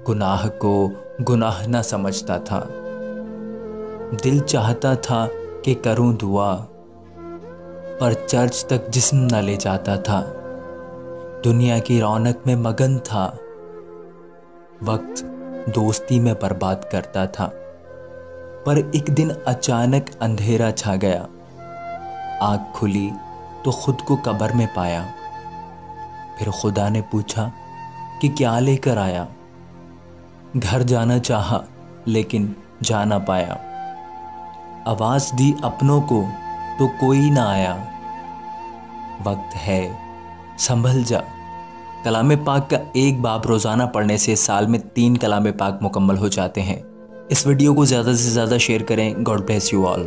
गुनाह को गुनाह ना समझता था। दिल चाहता था कि करूं दुआ, पर चर्च तक जिस्म न ले जाता था। दुनिया की रौनक में मगन था, वक्त दोस्ती में बर्बाद करता था। पर एक दिन अचानक अंधेरा छा गया, आँख खुली तो खुद को कब्र में पाया। फिर खुदा ने पूछा कि क्या लेकर आया। घर जाना चाहा लेकिन जा ना पाया। आवाज दी अपनों को तो कोई ना आया। वक्त है संभल जा। कलाम पाक का एक बाब रोज़ाना पढ़ने से साल में 3 कलाम पाक मुकम्मल हो जाते हैं। इस वीडियो को ज़्यादा से ज़्यादा शेयर करें। God bless you all.